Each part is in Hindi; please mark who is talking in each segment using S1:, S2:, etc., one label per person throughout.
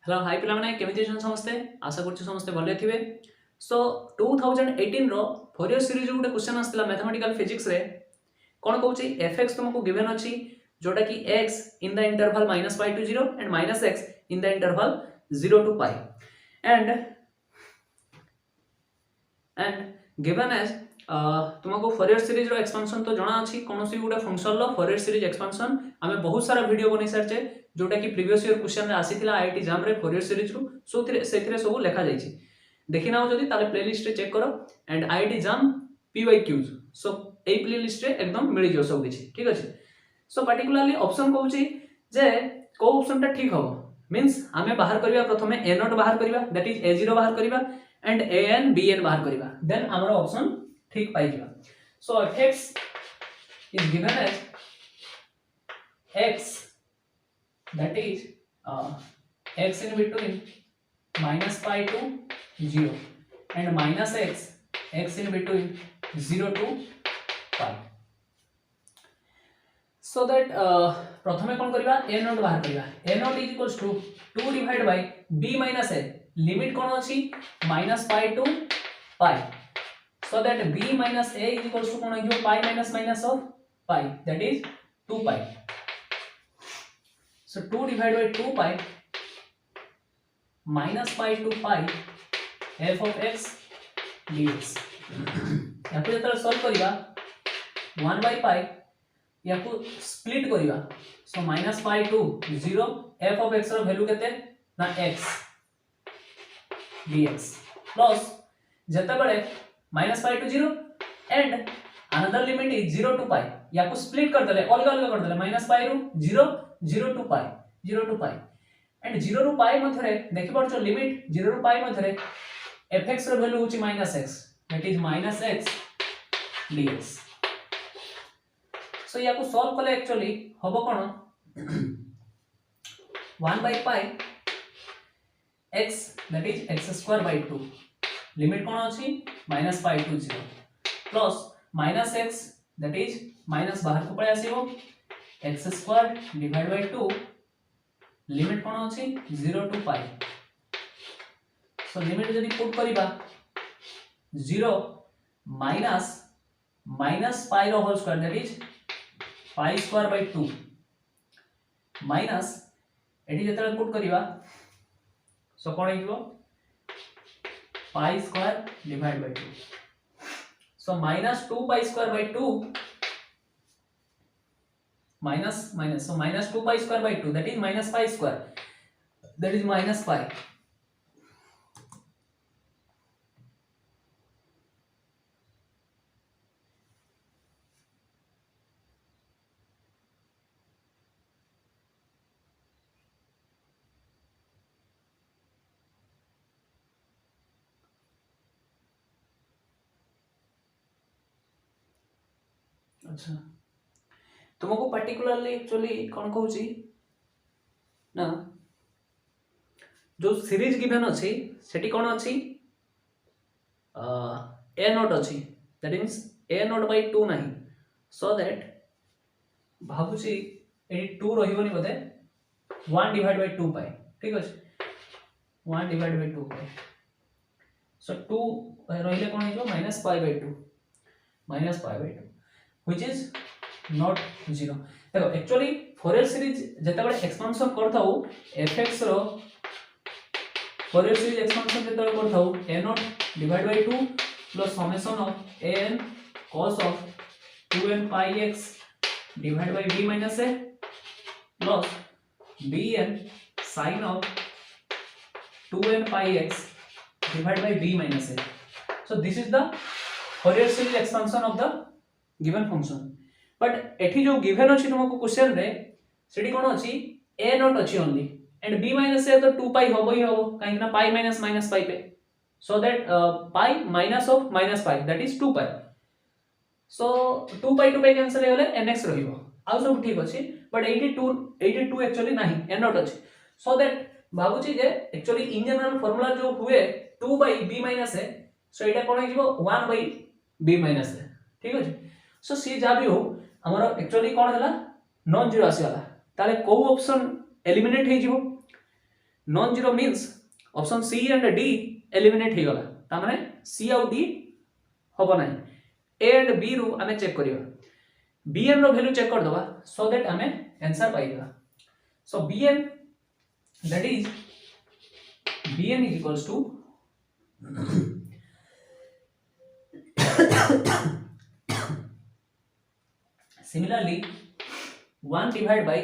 S1: हेलो हाय पिला माने केमिति अछन समस्ते आशा करछु समस्ते भले थिबे। सो 2018 रो फोरियर सीरीज गुटे क्वेश्चन आस्तिला मैथमेटिकल फिजिक्स रे कोन कहूची fx तुमको गिवन अछि जोटा कि x in the interval -π to 0 and -x in the interval 0 to π and given as तुमको फोरियर सीरीज रो एक्सपेंशन तो जणा अछि कोनोसी गुटे फंक्शन लो फोरियर सीरीज एक्सपेंशन आमे बहुत सारा वीडियो बनै सरचे जोटा कि प्रीवियस ईयर क्वेश्चन रे आसीथिला आईआईटी एग्जाम रे फोरियर सीरीज रो सेथिरे सब लेखा जाईछि देखि नाउ जदी ताले प्लेलिस्ट रे चेक करो and IIT exam PYQs so A playlist रे एकदम मिलि जो सब किछि ठीक अछि। सो पर्टिकुलरली ऑप्शन कहूची जे को ऑप्शन टा ठीक हो मींस आमे बाहर करबा प्रथमे a नॉट बाहर करबा दैट इज a0 बाहर करबा एंड an bn बाहर करबा देन हमर ऑप्शन ठीक पाई जिबा। सो fx is given as x that is x in between -π to 0 and -x x in between 0 to π so that प्रथमे कोन करबा a नॉट बाहर करबा a nought is equals to 2 divide by b minus a limit कोन अछि -π to π so that b minus a is equals to कोन हो pi minus minus of pi that is 2 pi so 2 divided by 2 pi minus pi to pi f of x dx याको जतरा सॉल्व करिवा 1 by pi याको स्प्लिट करिवा so minus pi to 0 f of x रो वैल्यू केते ना x dx प्लस जता बळे -π to 0 and another limit is 0 to pi याको स्प्लिट कर देले अलग अलग कर देले -π रो 0 0 to pi 0 to pi and 0 to pi मथरे देखि परछो लिमिट 0 to pi मथरे fx रो वैल्यू होची -x that is -x dx so याको सॉल्व कले एक्चुअली होबो कोन 1 by pi x that is x square by 2 limit कोन अछि -π to 0 plus -x that is minus बाहर को पळे आसीबो x square divide by 2 limit कोन अछि 0 to pi सो लिमिट जदी पुट करिबा 0 माइनस pi रो whole square that is pi स्क्वायर बाय 2 माइनस एठी जतरा पुट करिबा सो कोन हिबो pi square divided by 2 so minus 2 pi square by 2 minus so minus 2 pi square by 2 that is minus pi square that is minus pi अच्छा तुमको पर्टिकुलरली एक्चुअली कौन कहूची ना जो सीरीज गिवन अछि सेठी कोन अछि a नॉट अछि that means a not by 2 नाही सो दैट भाबुची एडी 2 रहिबोनी बदे 1 डिवाइड बाय 2 पाई ठीक अछि 1 डिवाइड बाय 2 पाई सो 2 रहिले कोन हिबो -π by 2 which is not 0 देखो एक्चुअली फोरियर सीरीज जते बडे एक्सपेंशन करथाउ fx रो फोरियर सीरीज एक्सपेंशन जते करथाउ a not divide by 2 plus summation of an cos of 2n pi x divide by b minus a plus bn sin of 2n pi x divided by b minus a so this is the Fourier series expansion of the given function but एठी जो given अछि तुमको क्वेश्चन रे सेठी कोन अछि a नॉट अछि only and b minus a तो 2 pi होबो ही होबो काहे ना pi minus minus pi पे so that pi minus of minus pi that is 2 pi so 2 pi to pi cancel होले nx रहिबो आ सब ठीक अछि but 82 एक्चुअली नाही n नॉट अछि so that भाबुची जे एक्चुअली इन जनरल फार्मूला जो हुए 2 by b minus a so Etah cone हिबो 1 by b minus a ठीक अछि सो सी जा भी हो हमरो एक्चुअली कोन हला नॉन जीरो आसी वाला ताले को ऑप्शन एलिमिनेट हे जिवो non zero means option C and D eliminate हो गला ता माने सी आउ डी होबो नाही ए एंड बी रु हमें चेक करियो bn रो वैल्यू चेक कर दबा सो दैट हमें आंसर पाई देबा सो bn that is bn is equals to similarly 1 divided by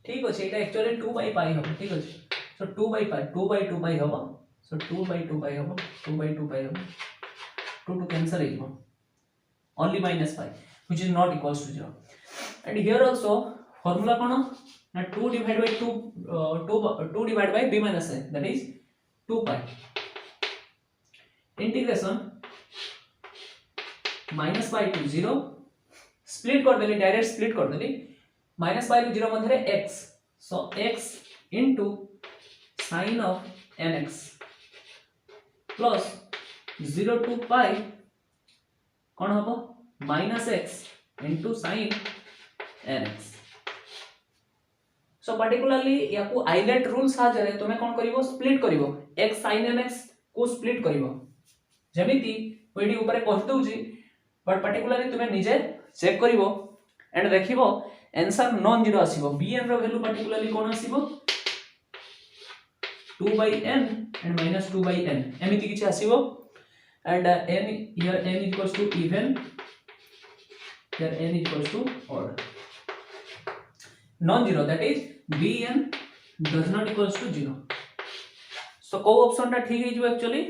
S1: ठीक अछि एटा एक्चुअली 2 by pi हो ठीक अछि सो 2 by pi 2 by 2 pi होबो सो 2 by 2 pi होबो 2 by 2 pi होबो 2 to cancel हो only minus pi which is not equals to 0 and here also formula कोन ना 2 divided by 2 divided by b minus a that is 2 pi integration minus pi to 0 split कर देली डायरेक्ट स्प्लिट कर देली minus pi to 0 Madhya x so x into sin of nx plus 0 to pi कौन हबो minus x into sin nx so particularly याकू आइलेट रूल साजरे तुमे कोन करिवो स्प्लिट करिवो x sin nx को स्प्लिट करिवो जेमिति ओइडी ऊपर कहि दउची बट particularly तुमे निजे चेक करिवो एंड देखिवो आंसर नॉन जीरो आसीबो bn रो वैल्यू particularly कोन आसीबो 2 by n and minus 2 by n एमिति किछ आसीबो and n here n equals to even here n equals to odd non zero that is bn does not equals to 0 so को ऑप्शन ता ठीक है जो एक्चुअली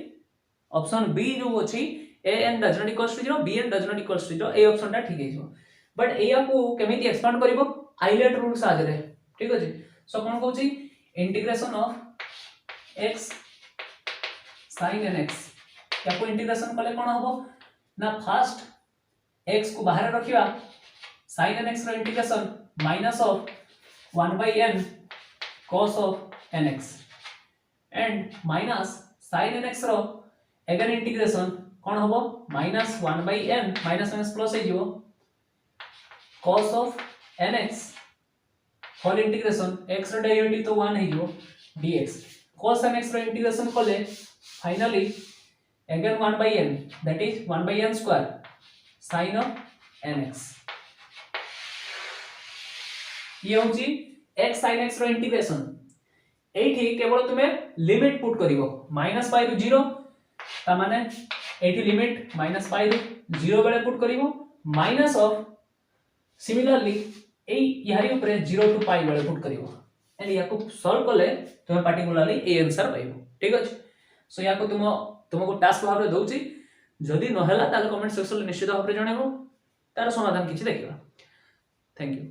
S1: ऑप्शन बी जो अछि an does not equals to 0 bn does not equals to 0 A option ता ठीक है जो बट एया को केमिति एक्सपांड करिवो आइलेट रूल साजरे ठीक अछि सो कोन कहूची integration of x sin nx या को इंटीग्रेशन कले कोन हबो ना फर्स्ट x को बाहर रखिबा sin nx रो integration minus of 1 by n cos of nx and minus sin nx रो अगेन इंटीग्रेशन कोन हबो minus 1 by n minus minus plus हे जिवो cos of nx whole integration x रो डेरिवेटिव तो 1 हे जिवो dx cos nx रो इंटीग्रेशन कले finally again 1 by n that is 1 by n square sin of nx ये होची x sin x रो इंटीग्रेशन एठी केवल तुमे लिमिट पुट करिवो माइनस पाई रु 0 ता माने एठी लिमिट माइनस पाई रु 0 बेले पुट करिवो माइनस ऑफ सिमिलरली ए यारी ऊपर 0 टू पाई बेले पुट करिवो एंड याको सॉल्व करले तुमे पार्टिकुलरली ए आंसर पाइबो ठीक अछि सो याको तुमको टास्क भाबरे दउची जदी न होला ताले कमेंट सेक्शन में निश्चित भाबरे जणाइबो तार समाधान किछि देखिबा थैंक यू।